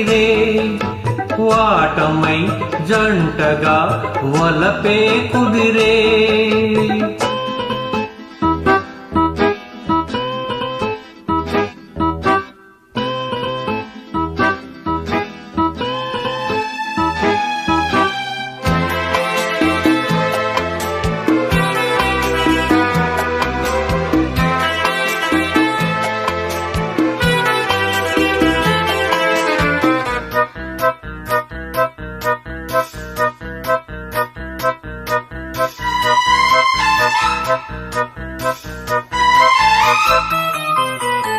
కుదిరే వాటమై జంటగా వలపే కుదిరే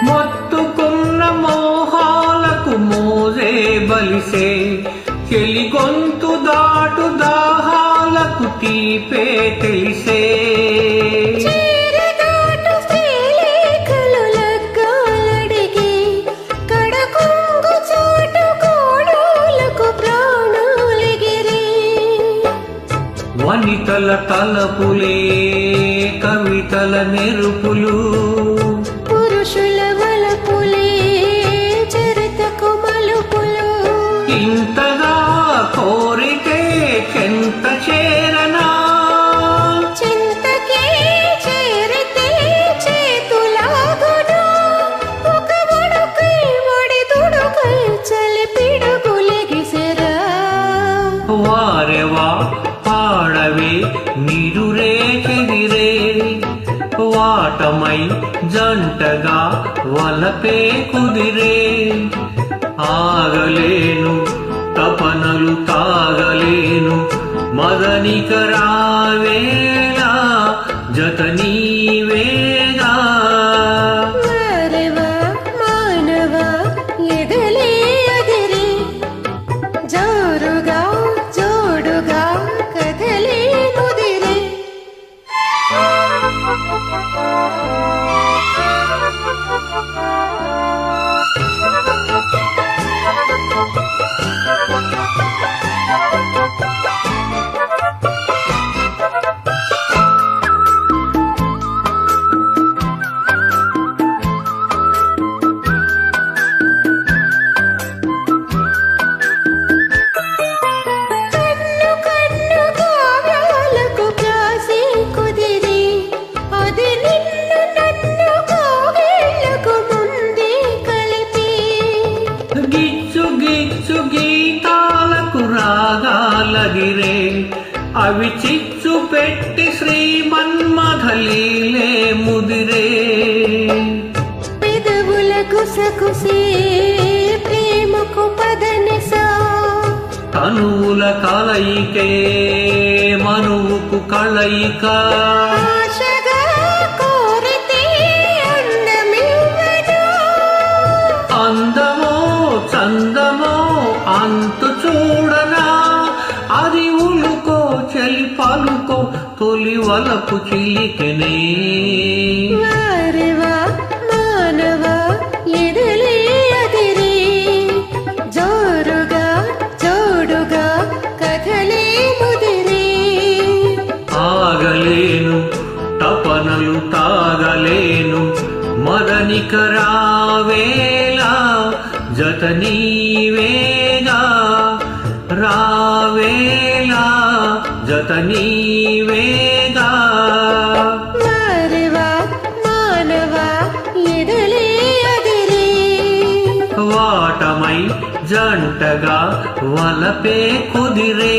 మొత్తుకున్న మోహాలకు మోజే బలిసే చెలి గొంతు దాటు దాహాలకు తీపే తెలిసే వనితల తలపులే కవితల మెరుపులు పురుషుల వలపులే చరితకు మలుపులు ఇంతగా కోరితే చెంత చేరనా చింతకే చేరితే చేతులాగునా ఒక వడుకై వడి తుడుకై చలి పిడుగులెగిసెరా వారెవా పాడవే నిరురే చెదిరే వాటమై జంటగా వలపే కుదిరే ఆగలేను తపనలు తాగలేను మదనిక రావేలా జత నీవేగా వారెవా మానవా ఎదలే అదిరే జోరుగా జోడుగా కదలే ముదిరే కన్ను కన్ను కావ్యాలకు ప్రాసే కుదిరి అది నిన్ను నన్ను కావేళ్లకు ముందే కలిపి గిచ్చు గిచ్చు గీతాలకు రాగాలగిరే అవి చిచ్చు పెట్టి శ్రీమన్మథలీలే ముదిరే పెదవుల గుసగుసే ప్రేమకు పదనిసా తనువుల కలయికే మనువుకు కళయిక ఆశగా కోరితే అందమివ్వనా అందమో చందమో అంతు చూడనా అది ఉలుకో చెలి పలుకో తొలి వలపు చిలికెనే వారెవా మానవా ఎదలే అదిరే జోరుగా జోడుగా కథలే ముదిరే ఆగలేను తపనలు తాగలేను మదనిక రావేలా జత నీవేగా రావేలా జత నీవేగా వారెవా మానవా ఎదలే అదిరే వాటమై జంటగా వలపే కుదిరే